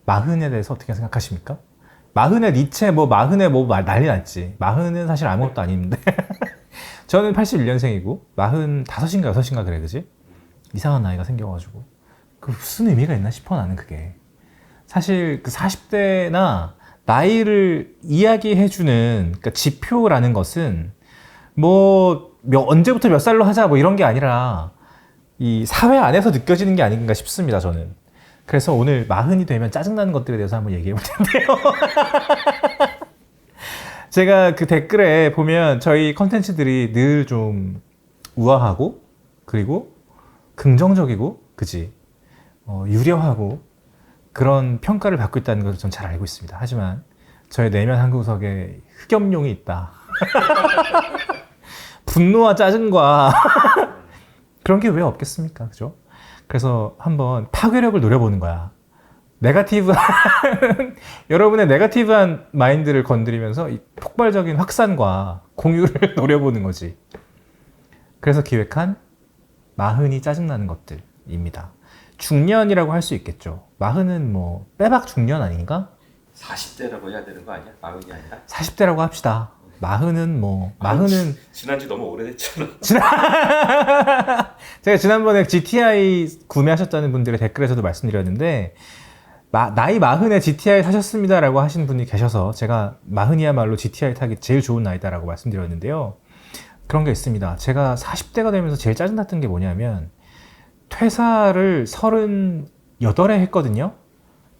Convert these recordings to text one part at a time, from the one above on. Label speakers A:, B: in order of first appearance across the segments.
A: 마흔에 대해서 어떻게 생각하십니까? 마흔에 니체, 뭐 마흔에 뭐 난리 났지. 마흔은 사실 아무것도 아닌데. 저는 81년생이고 45인가 6인가 그래, 그지? 이상한 나이가 생겨가지고 그 무슨 의미가 있나 싶어. 나는 그게 사실 그 40대나 나이를 이야기해주는 그러니까 지표라는 것은 뭐 언제부터 몇 살로 하자 뭐 이런 게 아니라 이 사회 안에서 느껴지는 게 아닌가 싶습니다, 저는. 그래서 오늘 마흔이 되면 짜증나는 것들에 대해서 한번 얘기해 볼 텐데요. 제가 그 댓글에 보면 저희 컨텐츠들이 늘 좀 우아하고 그리고 긍정적이고 그지 유려하고 그런 평가를 받고 있다는 것을 전 잘 알고 있습니다. 하지만 저의 내면 한 구석에 흑염룡이 있다. 분노와 짜증과 그런 게 왜 없겠습니까? 그죠? 그래서 한번 파괴력을 노려보는 거야. 여러분의 네거티브한 마인드를 건드리면서 이 폭발적인 확산과 공유를 노려보는 거지. 그래서 기획한 마흔이 짜증나는 것들입니다. 중년이라고 할 수 있겠죠. 마흔은 뭐 빼박 중년 아닌가?
B: 40대라고 해야 되는 거 아니야? 마흔이 아니라?
A: 40대라고 합시다. 마흔은 뭐 마흔은
B: 지난지 너무 오래됐잖아.
A: 제가 지난번에 GTI 구매하셨다는 분들의 댓글에서도 말씀드렸는데 나이 마흔에 GTI 사셨습니다라고 하신 분이 계셔서 제가 마흔이야말로 GTI 타기 제일 좋은 나이다라고 말씀드렸는데요. 그런 게 있습니다. 제가 40대가 되면서 제일 짜증났던 게 뭐냐면 퇴사를 38에 했거든요.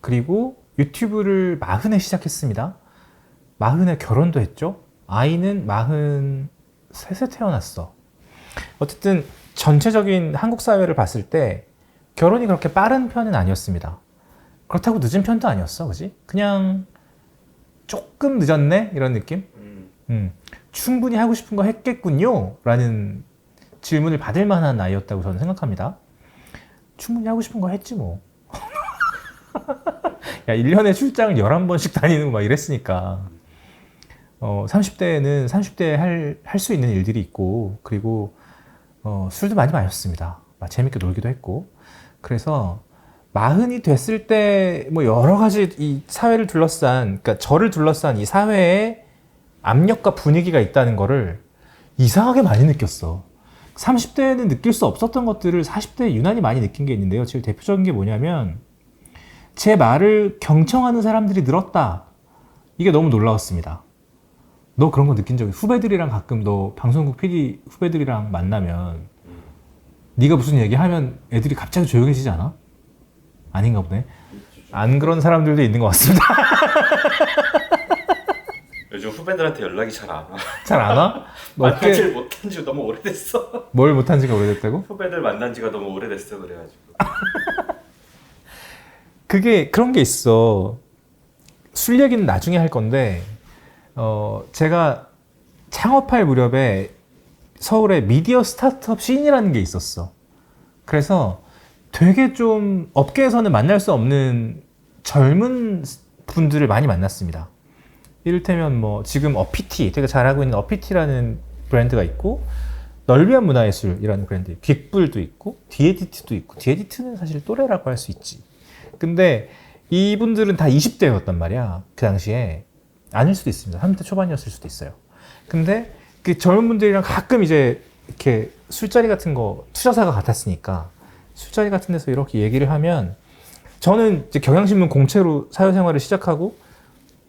A: 그리고 유튜브를 40에 시작했습니다. 40에 결혼도 했죠. 아이는 43세 태어났어. 어쨌든 전체적인 한국 사회를 봤을 때 결혼이 그렇게 빠른 편은 아니었습니다. 그렇다고 늦은 편도 아니었어, 그지? 그냥 조금 늦었네? 이런 느낌? 충분히 하고 싶은 거 했겠군요? 라는 질문을 받을 만한 나이였다고 저는 생각합니다. 충분히 하고 싶은 거 했지 뭐. 야, 1년에 출장을 11번씩 다니는 거 막 이랬으니까. 30대에는 30대에 할 수 있는 일들이 있고, 그리고 술도 많이 마셨습니다. 재밌게 놀기도 했고. 그래서 마흔이 됐을 때 뭐 여러 가지 이 사회를 둘러싼, 그러니까 저를 둘러싼 이 사회에 압력과 분위기가 있다는 거를 이상하게 많이 느꼈어. 30대에는 느낄 수 없었던 것들을 40대에 유난히 많이 느낀 게 있는데요. 제일 대표적인 게 뭐냐면 제 말을 경청하는 사람들이 늘었다. 이게 너무 놀라웠습니다. 너 그런 거 느낀 적이 후배들이랑 가끔 너 방송국 PD 후배들이랑 만나면 네가 무슨 얘기하면 애들이 갑자기 조용해지지 않아? 아닌가 보네. 안 그런 사람들도 있는 것 같습니다.
B: 요즘 후배들한테 연락이 잘 안 와.
A: 잘 안 와?
B: 만나질 못한 지 너무 오래됐어.
A: 뭘 못한 지가 오래됐다고?
B: 후배들 만난 지가 너무 오래됐어 그래가지고.
A: 그게 그런 게 있어. 술 얘기는 나중에 할 건데 제가 창업할 무렵에 서울에 미디어 스타트업 씬이라는 게 있었어. 그래서 되게 좀 업계에서는 만날 수 없는 젊은 분들을 많이 만났습니다. 이를테면 뭐 지금 어피티, 되게 잘하고 있는 어피티라는 브랜드가 있고 널비한 문화예술이라는 브랜드, 빅불도 있고 디에디트도 있고, 디에디트는 사실 또래라고 할 수 있지. 근데 이분들은 다 20대였단 말이야. 그 당시에. 아닐 수도 있습니다. 30대 초반이었을 수도 있어요. 근데 그 젊은 분들이랑 가끔 이제 이렇게 술자리 같은 거, 투자사가 같았으니까 술자리 같은 데서 이렇게 얘기를 하면 저는 이제 경향신문 공채로 사회생활을 시작하고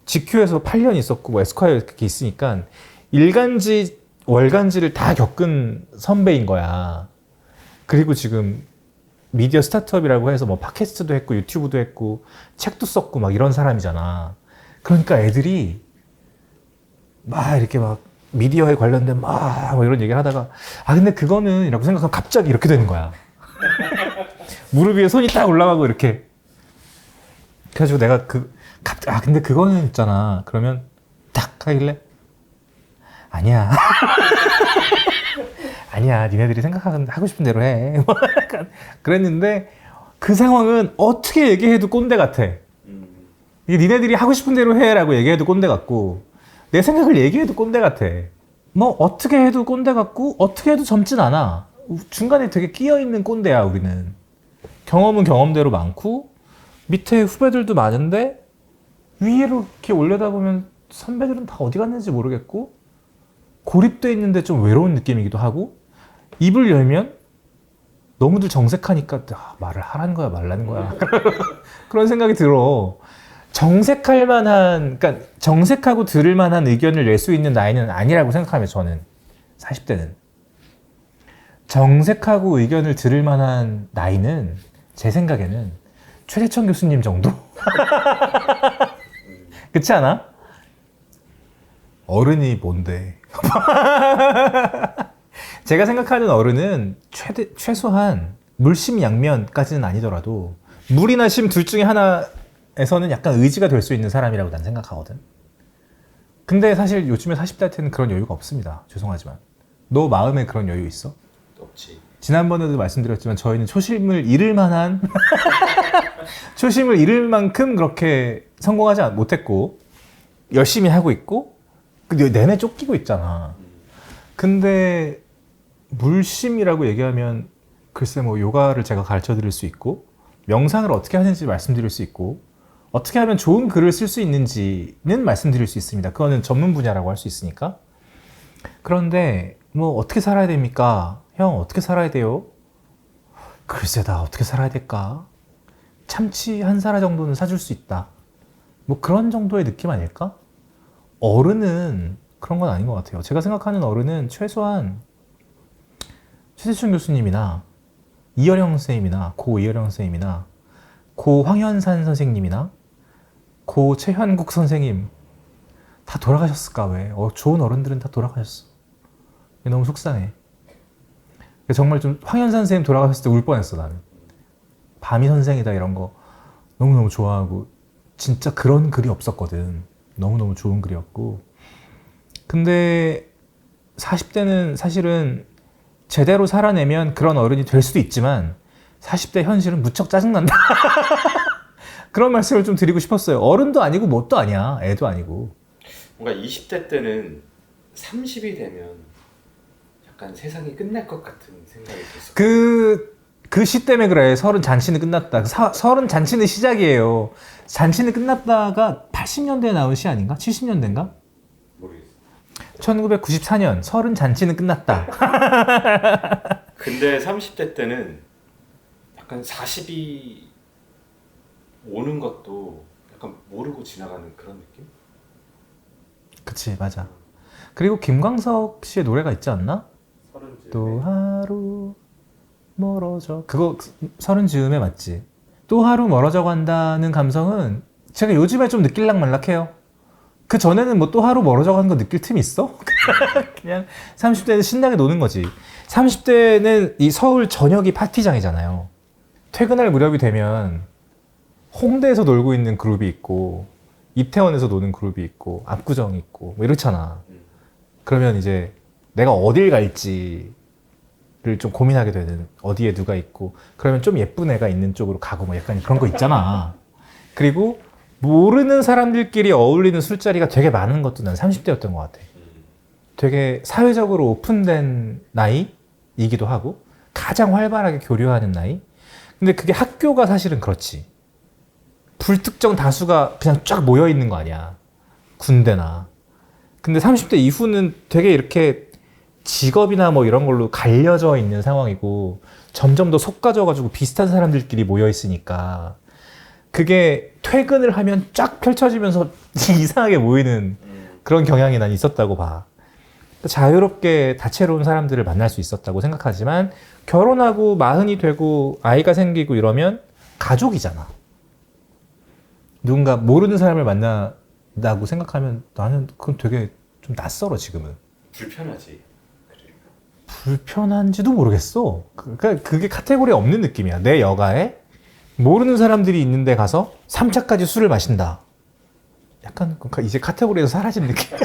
A: GQ에서 8년 있었고 뭐 에스콰이어 이렇게 있으니까 일간지, 월간지를 다 겪은 선배인 거야. 그리고 지금 미디어 스타트업이라고 해서 뭐 팟캐스트도 했고 유튜브도 했고 책도 썼고 막 이런 사람이잖아. 그러니까 애들이 막 이렇게 막 미디어에 관련된 막 이런 얘기를 하다가 근데 그거는 이라고 생각하면 갑자기 이렇게 되는 거야. 무릎 위에 손이 딱 올라가고 이렇게. 그래가지고 내가 근데 그거는 있잖아. 그러면 딱 하길래 아니야. 아니야. 니네들이 하고 싶은 대로 해. 그랬는데 그 상황은 어떻게 얘기해도 꼰대 같아. 이게 니네들이 하고 싶은 대로 해라고 얘기해도 꼰대 같고 내 생각을 얘기해도 꼰대 같아. 뭐 어떻게 해도 꼰대 같고 어떻게 해도 젊진 않아. 중간에 되게 끼어있는 꼰대야 우리는. 경험은 경험대로 많고 밑에 후배들도 많은데 위로 이렇게 올려다보면 선배들은 다 어디 갔는지 모르겠고 고립돼 있는데 좀 외로운 느낌이기도 하고 입을 열면 너무들 정색하니까 말을 하라는 거야 말라는 거야 그런 생각이 들어. 정색할 만한, 그러니까 정색하고 들을 만한 의견을 낼 수 있는 나이는 아니라고 생각하면 저는 40대는 정색하고 의견을 들을 만한 나이는 제 생각에는 최재천 교수님 정도? 그렇지 않아? 어른이 뭔데? 제가 생각하는 어른은 최소한 물심양면까지는 아니더라도 물이나 심 둘 중에 하나에서는 약간 의지가 될 수 있는 사람이라고 난 생각하거든. 근데 사실 요즘에 40대한테는 그런 여유가 없습니다. 죄송하지만. 너 마음에 그런 여유 있어?
B: 없지.
A: 지난번에도 말씀드렸지만 저희는 초심을 잃을 만한 초심을 잃을 만큼 그렇게 성공하지 못했고 열심히 하고 있고 내내 쫓기고 있잖아. 근데 물심이라고 얘기하면 글쎄 뭐 요가를 제가 가르쳐 드릴 수 있고 명상을 어떻게 하는지 말씀드릴 수 있고 어떻게 하면 좋은 글을 쓸 수 있는지는 말씀드릴 수 있습니다. 그거는 전문 분야라고 할 수 있으니까. 그런데 뭐 어떻게 살아야 됩니까? 형 어떻게 살아야 돼요? 글쎄 나 어떻게 살아야 될까? 참치 한 사라 정도는 사줄 수 있다. 뭐 그런 정도의 느낌 아닐까? 어른은 그런 건 아닌 것 같아요. 제가 생각하는 어른은 최소한 최재춘 교수님이나 이어령 선생님이나 고 이어령 선생님이나 고 황현산 선생님이나 고 최현국 선생님 다 돌아가셨을까 왜? 좋은 어른들은 다 돌아가셨어. 너무 속상해. 정말 좀 황현산 선생님 돌아가셨을 때 울 뻔했어 나는. 밤이 선생이다 이런 거 너무너무 좋아하고 진짜 그런 글이 없었거든. 너무너무 좋은 글이었고. 근데 40대는 사실은 제대로 살아내면 그런 어른이 될 수도 있지만 40대 현실은 무척 짜증난다. 그런 말씀을 좀 드리고 싶었어요. 어른도 아니고 뭣도 아니야. 애도 아니고.
B: 뭔가 20대 때는 30이 되면 약간 세상이 끝날 것 같은 생각이 들었어.
A: 그 시 때문에 그래. 서른 잔치는 끝났다. 서른 잔치는 시작이에요. 잔치는 끝났다가 80년대에 나온 시 아닌가? 70년대인가?
B: 모르겠어.
A: 1994년 서른 잔치는 끝났다.
B: 근데 30대 때는 약간 40이 오는 것도 약간 모르고 지나가는 그런 느낌?
A: 그치 맞아. 그리고 김광석 씨의 노래가 있지 않나?
B: 서른쯤에.
A: 또 하루 멀어져. 그거 서른 즈음에 맞지. 또 하루 멀어져 간다는 감성은 제가 요즘에 좀 느낄락 말락해요. 그 전에는 뭐 또 하루 멀어져 가는 거 느낄 틈이 있어? 그냥 30대는 신나게 노는 거지. 30대는 이 서울 저녁이 파티장이잖아요. 퇴근할 무렵이 되면 홍대에서 놀고 있는 그룹이 있고 이태원에서 노는 그룹이 있고 압구정이 있고 뭐 이렇잖아. 그러면 이제 내가 어딜 갈지를 좀 고민하게 되는, 어디에 누가 있고 그러면 좀 예쁜 애가 있는 쪽으로 가고 뭐 약간 그런 거 있잖아. 그리고 모르는 사람들끼리 어울리는 술자리가 되게 많은 것도 난 30대였던 것 같아. 되게 사회적으로 오픈된 나이이기도 하고 가장 활발하게 교류하는 나이. 근데 그게 학교가 사실은 그렇지. 불특정 다수가 그냥 쫙 모여 있는 거 아니야. 군대나. 근데 30대 이후는 되게 이렇게 직업이나 뭐 이런 걸로 갈려져 있는 상황이고 점점 더 속가져가지고 비슷한 사람들끼리 모여 있으니까 그게 퇴근을 하면 쫙 펼쳐지면서 이상하게 모이는 그런 경향이 난 있었다고 봐. 자유롭게 다채로운 사람들을 만날 수 있었다고 생각하지만 결혼하고 마흔이 되고 아이가 생기고 이러면 가족이잖아. 누군가 모르는 사람을 만난다고 생각하면 나는 그건 되게 좀 낯설어 지금은.
B: 불편하지. 그러니까.
A: 불편한지도 모르겠어. 그러니까 그게 카테고리에 없는 느낌이야. 내 여가에 모르는 사람들이 있는데 가서 3차까지 술을 마신다. 약간 이제 카테고리에서 사라진 느낌.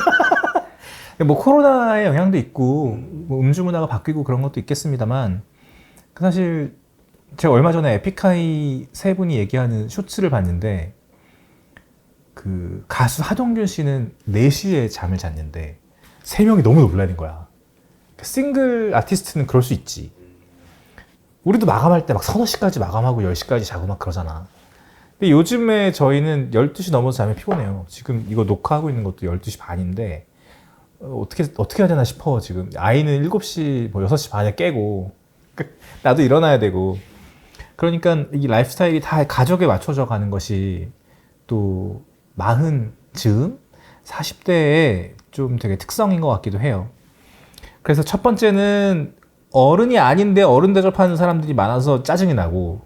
A: 뭐 코로나의 영향도 있고 뭐 음주 문화가 바뀌고 그런 것도 있겠습니다만 사실 제가 얼마 전에 에픽하이 세 분이 얘기하는 쇼츠를 봤는데 그 가수 하동균 씨는 4시에 잠을 잤는데 3명이 너무 놀라는 거야. 싱글 아티스트는 그럴 수 있지. 우리도 마감할 때 막 서너 시까지 마감하고 10시까지 자고 막 그러잖아. 근데 요즘에 저희는 12시 넘어서 자면 피곤해요. 지금 이거 녹화하고 있는 것도 12시 반인데 어떻게 해야 되나 싶어 지금. 아이는 7시, 뭐 6시 반에 깨고 나도 일어나야 되고. 그러니까 이 라이프스타일이 다 가족에 맞춰져 가는 것이 또 마흔 즈음 40대에 좀 되게 특성인 것 같기도 해요. 그래서 첫 번째는 어른이 아닌데 어른 대접하는 사람들이 많아서 짜증이 나고,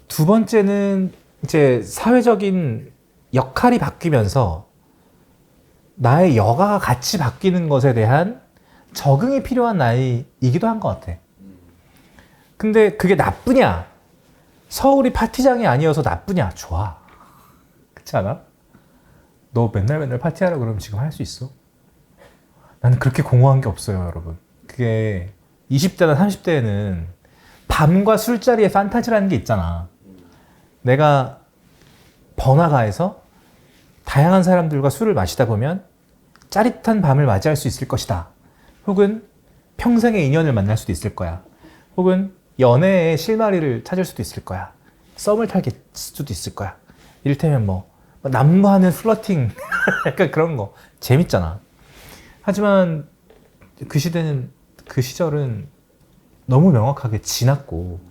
A: 두 번째는 이제 사회적인 역할이 바뀌면서 나의 여가가 같이 바뀌는 것에 대한 적응이 필요한 나이이기도 한 것 같아. 근데 그게 나쁘냐? 서울이 파티장이 아니어서 나쁘냐? 좋아. 그렇지 않아? 너 맨날 파티하라 그러면 지금 할 수 있어? 나는 그렇게 공허한 게 없어요, 여러분. 그게 20대나 30대에는 밤과 술자리의 판타지라는 게 있잖아. 내가 번화가에서 다양한 사람들과 술을 마시다 보면 짜릿한 밤을 맞이할 수 있을 것이다. 혹은 평생의 인연을 만날 수도 있을 거야. 혹은 연애의 실마리를 찾을 수도 있을 거야. 썸을 탈 수도 있을 거야. 이를테면 뭐 난무하는 플러팅 약간 그런 거 재밌잖아. 하지만 그 시절은 너무 명확하게 지났고,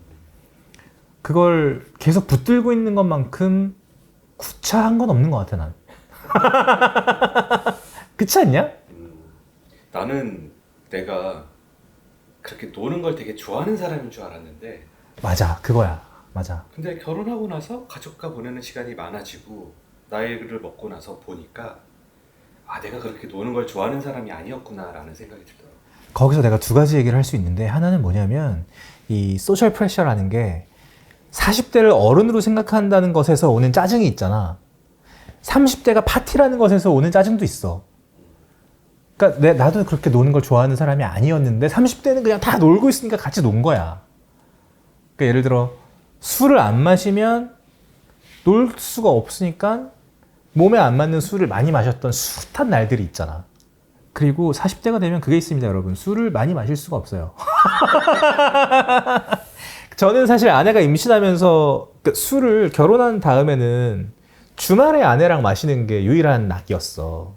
A: 그걸 계속 붙들고 있는 것만큼 구차한 건 없는 것 같아, 난. 그렇지 않냐?
B: 나는 내가 그렇게 노는 걸 되게 좋아하는 사람인 줄 알았는데,
A: 맞아, 그거야. 맞아.
B: 근데 결혼하고 나서 가족과 보내는 시간이 많아지고 나이를 먹고 나서 보니까 내가 그렇게 노는 걸 좋아하는 사람이 아니었구나라는 생각이 들더라고.
A: 거기서 내가 두 가지 얘기를 할 수 있는데, 하나는 뭐냐면 이 소셜 프레셔라는 게 40대를 어른으로 생각한다는 것에서 오는 짜증이 있잖아. 30대가 파티라는 것에서 오는 짜증도 있어. 그러니까 나도 그렇게 노는 걸 좋아하는 사람이 아니었는데 30대는 그냥 다 놀고 있으니까 같이 논 거야. 그러니까 예를 들어 술을 안 마시면 놀 수가 없으니까 몸에 안 맞는 술을 많이 마셨던 숱한 날들이 있잖아. 그리고 40대가 되면 그게 있습니다, 여러분. 술을 많이 마실 수가 없어요. 저는 사실 아내가 임신하면서 술을 결혼한 다음에는 주말에 아내랑 마시는 게 유일한 낙이었어.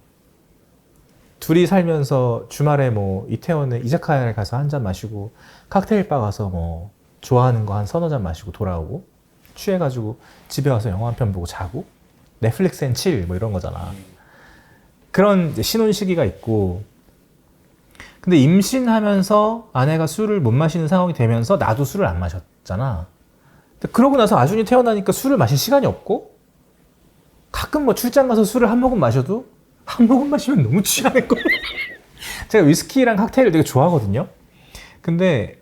A: 둘이 살면서 주말에 뭐 이태원에 이자카야를 가서 한 잔 마시고 칵테일 바 가서 뭐 좋아하는 거 한 서너 잔 마시고 돌아오고, 취해가지고 집에 와서 영화 한 편 보고 자고, 넷플릭스 앤 칠 뭐 이런 거잖아. 그런 이제 신혼 시기가 있고, 근데 임신하면서 아내가 술을 못 마시는 상황이 되면서 나도 술을 안 마셨잖아. 근데 그러고 나서 아준이 태어나니까 술을 마실 시간이 없고, 가끔 뭐 출장 가서 술을 한 모금 마셔도 한 모금 마시면 너무 취하는 거예요. 제가 위스키랑 칵테일을 되게 좋아하거든요. 근데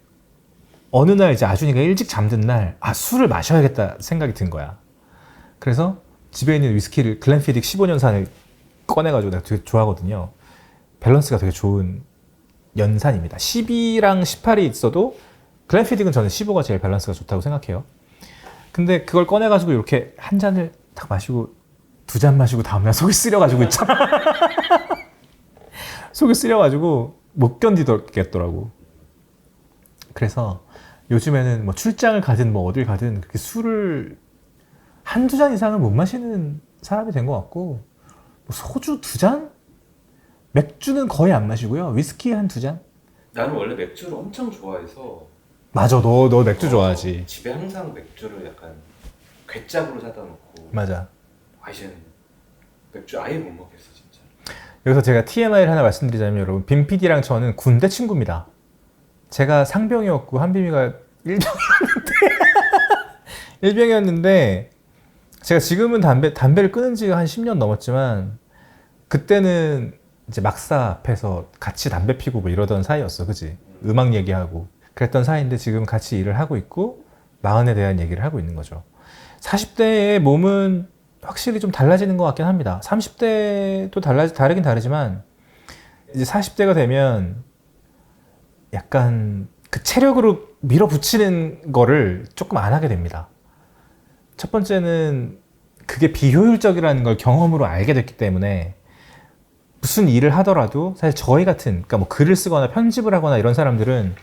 A: 어느 날 이제 아준이가 일찍 잠든 날, 술을 마셔야겠다 생각이 든 거야. 그래서 집에 있는 위스키를 글렌피딕 15년산을 꺼내가지고 내가 되게 좋아하거든요. 밸런스가 되게 좋은 연산입니다. 12랑 18이 있어도 글렌피딕은 저는 15가 제일 밸런스가 좋다고 생각해요. 근데 그걸 꺼내가지고 이렇게 한 잔을 딱 마시고 두 잔 마시고 다음날 속이 쓰려가지고 있잖아. 속이 쓰려가지고 못 견디겠더라고. 그래서 요즘에는 뭐 출장을 가든 뭐 어딜 가든 그렇게 술을 한두 잔 이상은 못 마시는 사람이 된 것 같고, 뭐 소주 두 잔? 맥주는 거의 안 마시고요. 위스키 한 두 잔?
B: 나는 원래 맥주를 엄청 좋아해서.
A: 맞아, 너 맥주 좋아하지.
B: 집에 항상 맥주를 약간 괴짝으로 사다 놓고.
A: 맞아.
B: 이제는 맥주 아예 못 먹겠어 진짜.
A: 여기서 제가 TMI를 하나 말씀드리자면, 여러분, 빈 PD랑 저는 군대 친구입니다. 제가 상병이었고 한비미가 일병이었는데 제가 지금은 담배를 끊은 지가 한 10년 넘었지만, 그때는 이제 막사 앞에서 같이 담배 피고 뭐 이러던 사이였어. 그지? 음악 얘기하고 그랬던 사이인데 지금 같이 일을 하고 있고 마흔에 대한 얘기를 하고 있는 거죠. 40대의 몸은 확실히 좀 달라지는 것 같긴 합니다. 30대도 다르긴 다르지만 이제 40대가 되면 약간 그 체력으로 밀어붙이는 거를 조금 안 하게 됩니다. 첫 번째는 그게 비효율적이라는 걸 경험으로 알게 됐기 때문에 무슨 일을 하더라도 사실 저희 같은, 그러니까 뭐 글을 쓰거나 편집을 하거나 이런 사람들은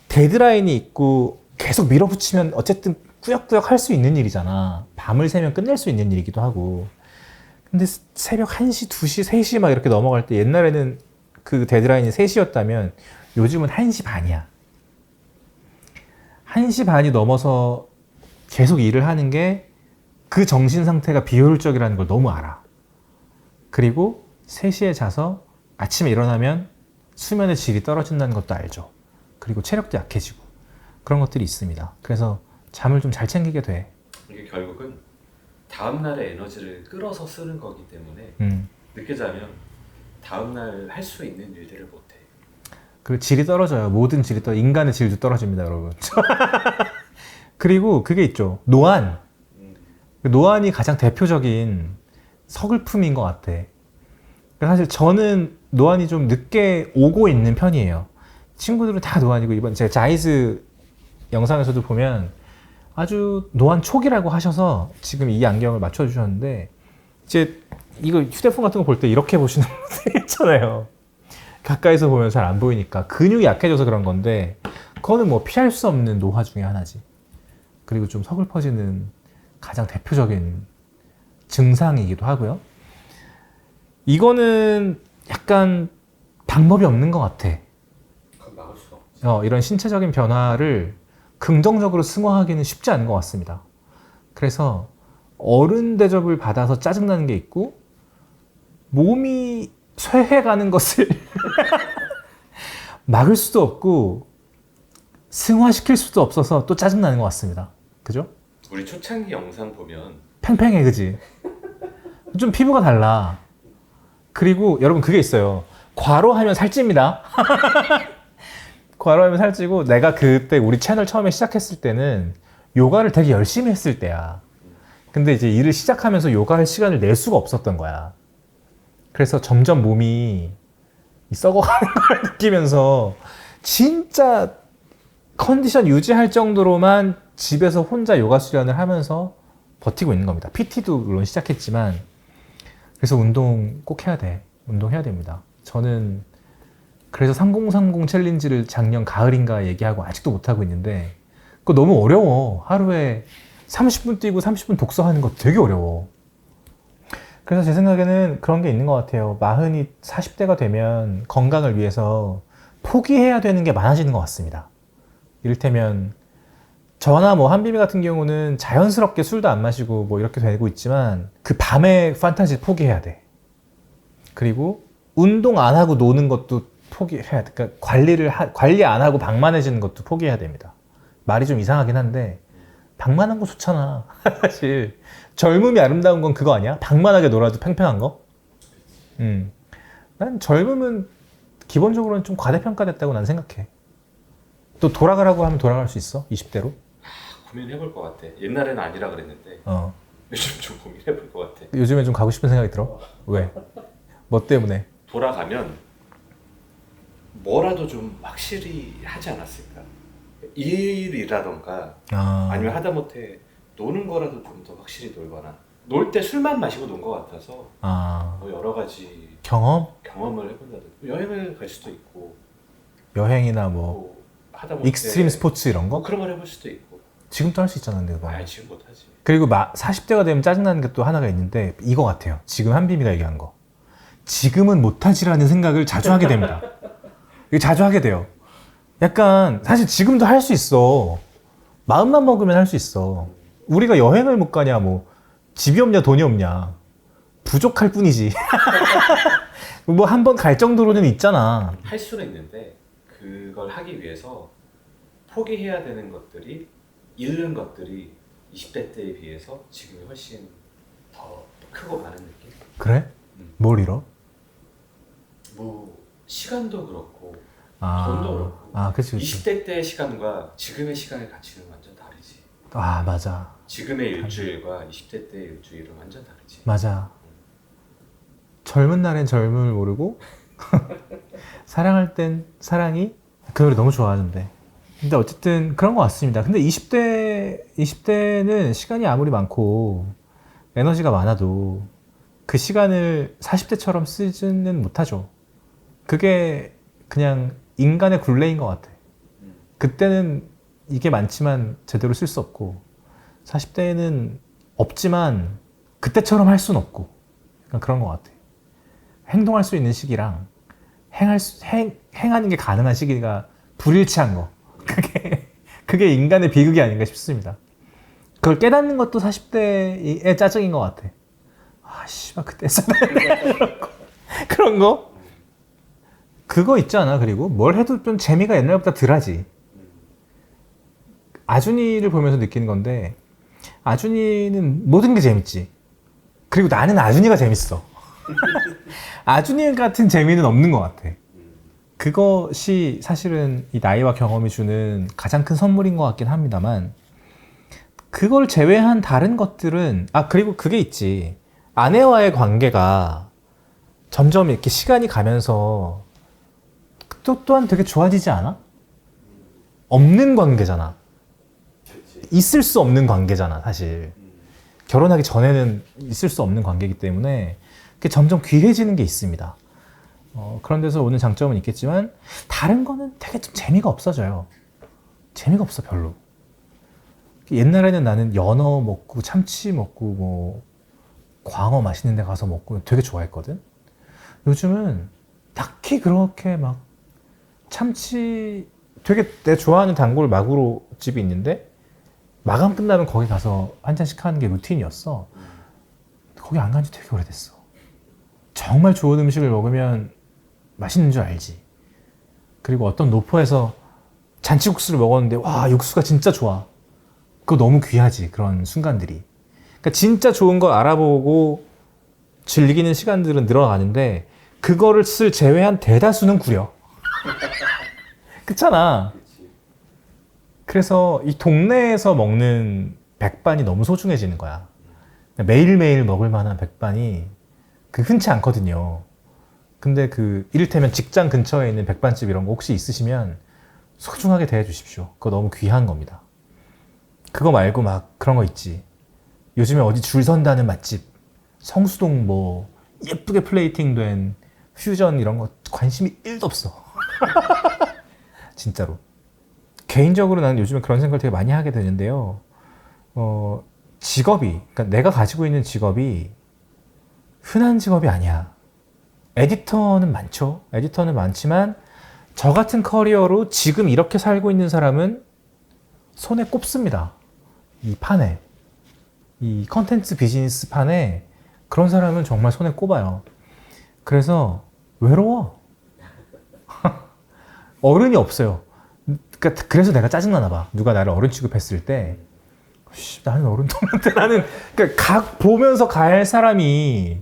A: 데드라인이 있고 계속 밀어붙이면 어쨌든 꾸역꾸역 할 수 있는 일이잖아. 밤을 새면 끝낼 수 있는 일이기도 하고. 근데 새벽 1시, 2시, 3시 막 이렇게 넘어갈 때 옛날에는 그 데드라인이 3시였다면 요즘은 1시 반이야. 1시 반이 넘어서 계속 일을 하는 게 그 정신 상태가 비효율적이라는 걸 너무 알아. 그리고 3시에 자서 아침에 일어나면 수면의 질이 떨어진다는 것도 알죠. 그리고 체력도 약해지고 그런 것들이 있습니다. 그래서 잠을 좀 잘 챙기게 돼.
B: 이게 결국은 다음날의 에너지를 끌어서 쓰는 거기 때문에 늦게 자면 다음날 할 수 있는 일들을 못해.
A: 그리고 질이 떨어져요. 모든 질이 인간의 질도 떨어집니다, 여러분. 그리고 그게 있죠. 노안. 노안이 가장 대표적인 서글픔인 것 같아. 사실 저는 노안이 좀 늦게 오고 있는 편이에요. 친구들은 다 노안이고, 이번 제 자이즈 영상에서도 보면 아주 노안 초기라고 하셔서 지금 이 안경을 맞춰주셨는데, 이제 이거 휴대폰 같은 거 볼 때 이렇게 보시는 분들 있잖아요. 가까이서 보면 잘 안 보이니까 근육이 약해져서 그런 건데, 그거는 뭐 피할 수 없는 노화 중에 하나지. 그리고 좀 서글퍼지는 가장 대표적인 증상이기도 하고요. 이거는 약간 방법이 없는 것 같아.
B: 그건 막을 수가 없어.
A: 이런 신체적인 변화를 긍정적으로 승화하기는 쉽지 않은 것 같습니다. 그래서 어른 대접을 받아서 짜증나는 게 있고, 몸이 쇠해가는 것을 막을 수도 없고 승화시킬 수도 없어서 또 짜증나는 것 같습니다. 그죠?
B: 우리 초창기 영상 보면
A: 팽팽해, 그지? 좀 피부가 달라. 그리고 여러분 그게 있어요. 과로하면 살찝니다. 과로하면 살찌고, 내가 그때 우리 채널 처음에 시작했을 때는 요가를 되게 열심히 했을 때야. 근데 이제 일을 시작하면서 요가할 시간을 낼 수가 없었던 거야. 그래서 점점 몸이 썩어가는 걸 느끼면서 진짜 컨디션 유지할 정도로만 집에서 혼자 요가 수련을 하면서 버티고 있는 겁니다. PT도 물론 시작했지만. 그래서 운동 꼭 해야 돼. 운동해야 됩니다. 저는 그래서 3030 챌린지를 작년 가을인가 얘기하고 아직도 못하고 있는데, 그거 너무 어려워. 하루에 30분 뛰고 30분 독서하는 거 되게 어려워. 그래서 제 생각에는 그런 게 있는 것 같아요. 40대가 되면 건강을 위해서 포기해야 되는 게 많아지는 것 같습니다. 이를테면 저나 뭐 한비비 같은 경우는 자연스럽게 술도 안 마시고 뭐 이렇게 되고 있지만, 그 밤의 판타지 포기해야 돼. 그리고 운동 안 하고 노는 것도 포기해야 돼. 그러니까 관리 안 하고 방만해지는 것도 포기해야 됩니다. 말이 좀 이상하긴 한데 방만한 거 좋잖아. 사실 젊음이 아름다운 건 그거 아니야? 방만하게 놀아도 팽팽한 거? 난 젊음은 기본적으로는 좀 과대평가됐다고 난 생각해. 또 돌아가라고 하면 돌아갈 수 있어? 20대로?
B: 고민해볼 것 같아. 옛날에는 아니라 그랬는데 요즘 좀 고민해볼 것 같아.
A: 요즘에 좀 가고 싶은 생각이 들어? 왜? 뭐 때문에?
B: 돌아가면 뭐라도 좀 확실히 하지 않았을까? 일이라던가 아니면 하다못해 노는 거라도 좀 더 확실히 놀거나, 놀 때 술만 마시고 논 것 같아서 뭐 여러 가지 경험을 해본다든지, 여행을 갈 수도 있고,
A: 여행이나 뭐
B: 하다못해
A: 익스트림 스포츠 이런 거?
B: 그런 걸 해볼 수도 있고.
A: 지금도 할 수 있잖아, 근데 그거.
B: 지금 못하지.
A: 그리고 40대가 되면 짜증나는 게 또 하나가 있는데, 이거 같아요. 지금 한비미가 얘기한 거. 지금은 못하지라는 생각을 자주 하게 됩니다. 이거 자주 하게 돼요. 약간 사실 지금도 할 수 있어. 마음만 먹으면 할 수 있어. 우리가 여행을 못 가냐, 뭐 집이 없냐 돈이 없냐, 부족할 뿐이지. 뭐 한 번 갈 정도로는 있잖아.
B: 할 수는 있는데 그걸 하기 위해서 포기해야 되는 것들이, 잃는 것들이 20대 때에 비해서 지금이 훨씬 더 크고 많은 느낌?
A: 그래? 뭘 잃어?
B: 뭐 시간도 그렇고
A: 돈도
B: 그렇고.
A: 그치.
B: 20대 때의 시간과 지금의 시간의 가치는 완전 다르지.
A: 맞아.
B: 지금의 일주일과 20대 때의 일주일은 완전 다르지.
A: 맞아. 젊은 날엔 젊음을 모르고 사랑할 땐 사랑이, 그 노래 너무 좋아하는데. 근데 어쨌든 그런 것 같습니다. 근데 20대는 시간이 아무리 많고 에너지가 많아도 그 시간을 40대처럼 쓰지는 못하죠. 그게 그냥 인간의 굴레인 것 같아. 그때는 이게 많지만 제대로 쓸 수 없고, 40대는 없지만 그때처럼 할 수는 없고 약간 그런 것 같아. 행동할 수 있는 시기랑 행하는 게 가능한 시기가 불일치한 거. 그게 인간의 비극이 아닌가 싶습니다. 그걸 깨닫는 것도 40대의 짜증인 것 같아. 아, 씨발, 그때 했어야 되는데. 그런 거? 그거 있지 않아? 그리고 뭘 해도 좀 재미가 옛날보다 덜하지. 아준이를 보면서 느끼는 건데, 아준이는 모든 게 재밌지. 그리고 나는 아준이가 재밌어. 아준이 같은 재미는 없는 것 같아. 그것이 사실은 이 나이와 경험이 주는 가장 큰 선물인 것 같긴 합니다만, 그걸 제외한 다른 것들은, 그리고 그게 있지. 아내와의 관계가 점점 이렇게 시간이 가면서 또한 되게 좋아지지 않아? 없는 관계잖아. 있을 수 없는 관계잖아, 사실. 결혼하기 전에는 있을 수 없는 관계이기 때문에 그게 점점 귀해지는 게 있습니다. 그런 데서 오는 장점은 있겠지만 다른 거는 되게 좀 재미가 없어져요. 재미가 없어, 별로. 옛날에는 나는 연어 먹고 참치 먹고 뭐 광어 맛있는 데 가서 먹고 되게 좋아했거든. 요즘은 딱히 그렇게 막 참치 되게 내가 좋아하는 단골 마구로 집이 있는데 마감 끝나면 거기 가서 한 잔씩 하는 게 루틴이었어. 거기 안 간 지 되게 오래됐어. 정말 좋은 음식을 먹으면 맛있는 줄 알지. 그리고 어떤 노포에서 잔치국수를 먹었는데 와, 육수가 진짜 좋아. 그거 너무 귀하지, 그런 순간들이. 그러니까 진짜 좋은 거 알아보고 즐기는 시간들은 늘어나는데 그거를 제외한 대다수는 구려. 그렇잖아. 그래서 이 동네에서 먹는 백반이 너무 소중해지는 거야. 매일매일 먹을 만한 백반이 흔치 않거든요. 근데 이를테면 직장 근처에 있는 백반집 이런 거 혹시 있으시면 소중하게 대해 주십시오. 그거 너무 귀한 겁니다. 그거 말고 막 그런 거 있지. 요즘에 어디 줄 선다는 맛집, 성수동 뭐 예쁘게 플레이팅된 퓨전 이런 거 관심이 1도 없어. 진짜로. 개인적으로 나는 요즘에 그런 생각을 되게 많이 하게 되는데요. 직업이, 그러니까 내가 가지고 있는 직업이 흔한 직업이 아니야. 에디터는 많죠. 에디터는 많지만 저 같은 커리어로 지금 이렇게 살고 있는 사람은 손에 꼽습니다. 이 판에. 이 컨텐츠 비즈니스 판에 그런 사람은 정말 손에 꼽아요. 그래서 외로워. 어른이 없어요. 그러니까 그래서 내가 짜증나나 봐. 누가 나를 어른 취급했을 때 나는 어른도 없는데 나는 그러니까 보면서 갈 사람이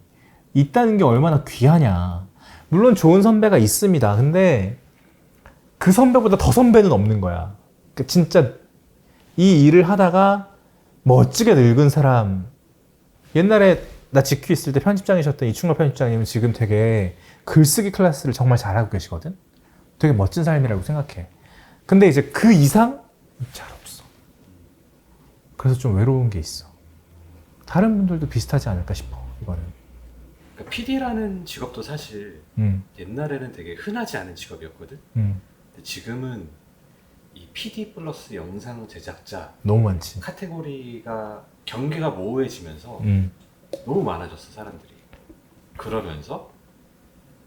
A: 있다는 게 얼마나 귀하냐. 물론 좋은 선배가 있습니다. 근데 그 선배보다 더 선배는 없는 거야. 그러니까 진짜 이 일을 하다가 멋지게 늙은 사람. 옛날에 나 직큐 있을 때 편집장이셨던 이충걸 편집장님은 지금 되게 글쓰기 클래스를 정말 잘하고 계시거든. 되게 멋진 삶이라고 생각해. 근데 이제 그 이상 잘 없어. 그래서 좀 외로운 게 있어. 다른 분들도 비슷하지 않을까 싶어, 이거는.
B: 그러니까 PD라는 직업도 사실 옛날에는 되게 흔하지 않은 직업이었거든. 근데 지금은 이 PD 플러스 영상 제작자
A: 너무 많지.
B: 카테고리가 경계가 모호해지면서 너무 많아졌어, 사람들이. 그러면서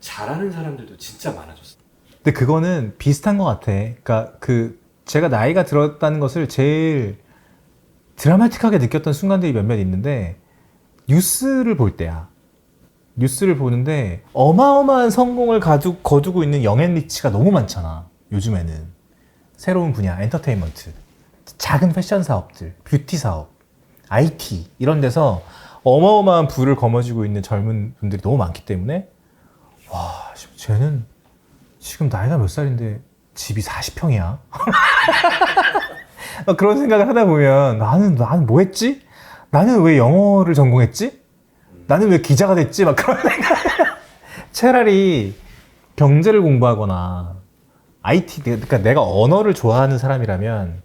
B: 잘하는 사람들도 진짜 많아졌어.
A: 근데 그거는 비슷한 것 같아. 그러니까 제가 나이가 들었다는 것을 제일 드라마틱하게 느꼈던 순간들이 몇몇 있는데 뉴스를 볼 때야. 뉴스를 보는데 어마어마한 성공을 거두고 있는 영앤 리치가 너무 많잖아. 요즘에는. 새로운 분야, 엔터테인먼트, 작은 패션 사업들, 뷰티 사업, IT 이런 데서 어마어마한 부를 거머쥐고 있는 젊은 분들이 너무 많기 때문에 와, 쟤는 지금 나이가 몇 살인데 집이 40평이야? 그런 생각을 하다 보면 나는 뭐 했지? 나는 왜 영어를 전공했지? 나는 왜 기자가 됐지? 막 그런 생각. 차라리 경제를 공부하거나 IT, 그러니까 내가 언어를 좋아하는 사람이라면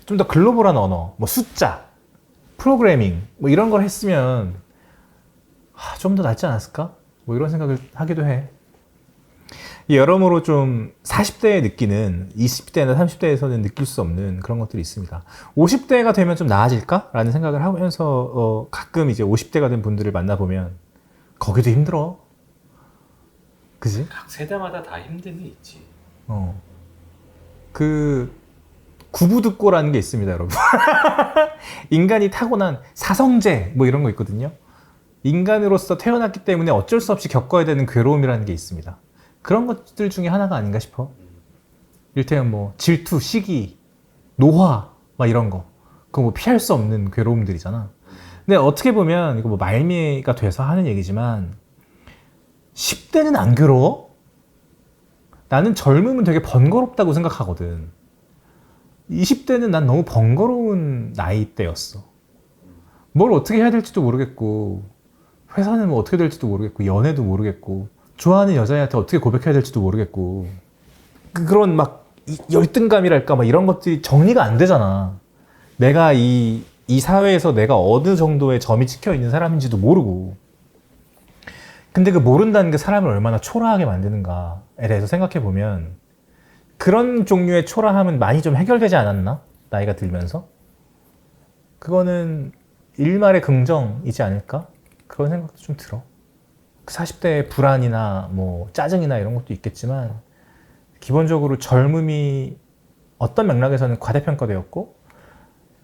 A: 좀 더 글로벌한 언어, 뭐 숫자, 프로그래밍 뭐 이런 걸 했으면 좀 더 낫지 않았을까? 뭐 이런 생각을 하기도 해. 여러모로 좀 40대에 느끼는 20대나 30대에서는 느낄 수 없는 그런 것들이 있습니다. 50대가 되면 좀 나아질까라는 생각을 하면서 가끔 이제 50대가 된 분들을 만나보면 거기도 힘들어. 그지?
B: 각 세대마다 다 힘듦이 있지.
A: 그 구부듣고라는 게 있습니다, 여러분. 인간이 타고난 사성제 뭐 이런 거 있거든요. 인간으로서 태어났기 때문에 어쩔 수 없이 겪어야 되는 괴로움이라는 게 있습니다. 그런 것들 중에 하나가 아닌가 싶어. 일테면 뭐 질투, 시기, 노화 막 이런 거. 그거 뭐 피할 수 없는 괴로움들이잖아. 근데 어떻게 보면 이거 뭐 말미가 돼서 하는 얘기지만 10대는 안 괴로워? 나는 젊으면 되게 번거롭다고 생각하거든. 20대는 난 너무 번거로운 나이대였어. 뭘 어떻게 해야 될지도 모르겠고, 회사는 뭐 어떻게 될지도 모르겠고, 연애도 모르겠고, 좋아하는 여자애한테 어떻게 고백해야 될지도 모르겠고, 그런 막 열등감이랄까 막 이런 것들이 정리가 안 되잖아. 내가 이 사회에서 내가 어느 정도의 점이 찍혀 있는 사람인지도 모르고. 근데 그 모른다는 게 사람을 얼마나 초라하게 만드는가에 대해서 생각해 보면 그런 종류의 초라함은 많이 좀 해결되지 않았나? 나이가 들면서? 그거는 일말의 긍정이지 않을까? 그런 생각도 좀 들어. 40대의 불안이나 뭐 짜증이나 이런 것도 있겠지만 기본적으로 젊음이 어떤 맥락에서는 과대평가되었고,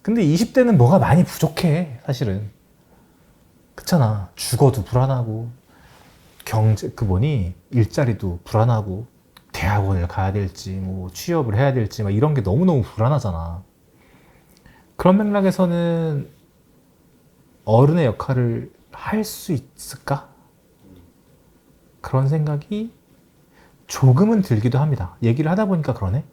A: 근데 20대는 뭐가 많이 부족해, 사실은. 그렇잖아. 죽어도 불안하고, 일자리도 불안하고, 대학원을 가야 될지, 뭐 취업을 해야 될지, 막 이런 게 너무너무 불안하잖아. 그런 맥락에서는 어른의 역할을 할 수 있을까? 그런 생각이 조금은 들기도 합니다. 얘기를 하다 보니까 그러네.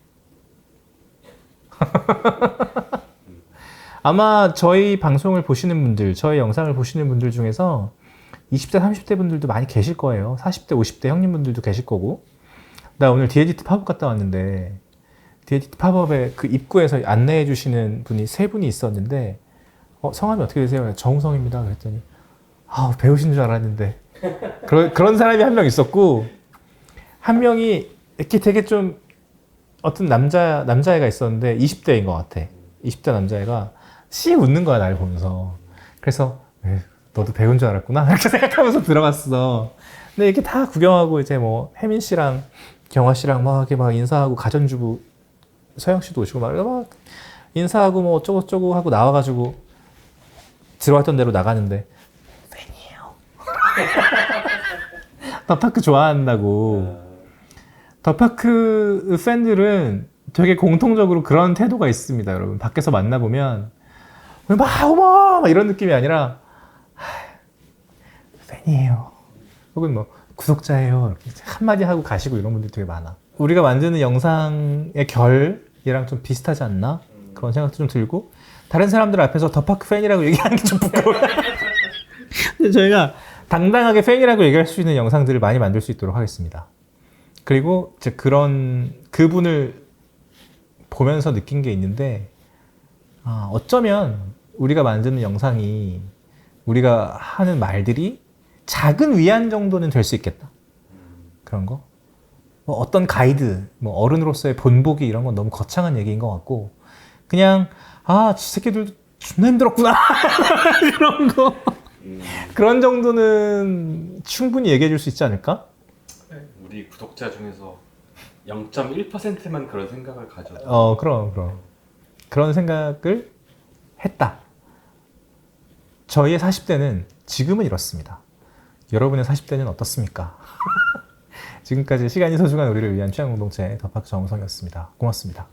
A: 아마 저희 방송을 보시는 분들, 저희 영상을 보시는 분들 중에서 20대, 30대 분들도 많이 계실 거예요. 40대, 50대 형님분들도 계실 거고. 나 오늘 디에디트 팝업 갔다 왔는데 디에디트 팝업에 그 입구에서 안내해 주시는 분이 세 분이 있었는데 성함이 어떻게 되세요? 정우성입니다. 그랬더니 배우신 줄 알았는데 그런 사람이 한 명 있었고, 한 명이 이렇게 되게 좀 어떤 남자애가 있었는데 20대인 것 같아. 20대 남자애가 씩 웃는 거야, 날 보면서. 그래서 너도 배운 줄 알았구나 이렇게 생각하면서 들어갔어. 근데 이렇게 다 구경하고 이제 뭐 혜민 씨랑 경화 씨랑 막 이렇게 막 인사하고, 가전주부 서영 씨도 오시고 막 인사하고 뭐 어쩌고저쩌고 하고 나와가지고 들어왔던 대로 나가는데 팬이에요. 더파크 좋아한다고. 더파크 팬들은 되게 공통적으로 그런 태도가 있습니다, 여러분. 밖에서 만나보면 막 어머 막 이런 느낌이 아니라 팬이에요. 혹은 뭐 구독자예요. 이렇게 한마디 하고 가시고 이런 분들 되게 많아. 우리가 만드는 영상의 결이랑 좀 비슷하지 않나? 그런 생각도 좀 들고, 다른 사람들 앞에서 더파크 팬이라고 얘기하는 게 좀 부끄러워요. 근데 저희가 당당하게 팬이라고 얘기할 수 있는 영상들을 많이 만들 수 있도록 하겠습니다. 그리고 이제 그분을 보면서 느낀 게 있는데, 어쩌면 우리가 만드는 영상이, 우리가 하는 말들이 작은 위안 정도는 될 수 있겠다. 그런 거. 뭐 어떤 가이드, 뭐 어른으로서의 본보기 이런 건 너무 거창한 얘기인 것 같고, 그냥 지 새끼들 존나 힘들었구나 이런 거. 그런 정도는 충분히 얘기해 줄 수 있지 않을까?
B: 우리 구독자 중에서 0.1%만 그런 생각을 가져.
A: 그럼. 그런 생각을 했다. 저희의 40대는 지금은 이렇습니다. 여러분의 40대는 어떻습니까? 지금까지 시간이 소중한 우리를 위한 취향 공동체 더파크 정우성이었습니다. 고맙습니다.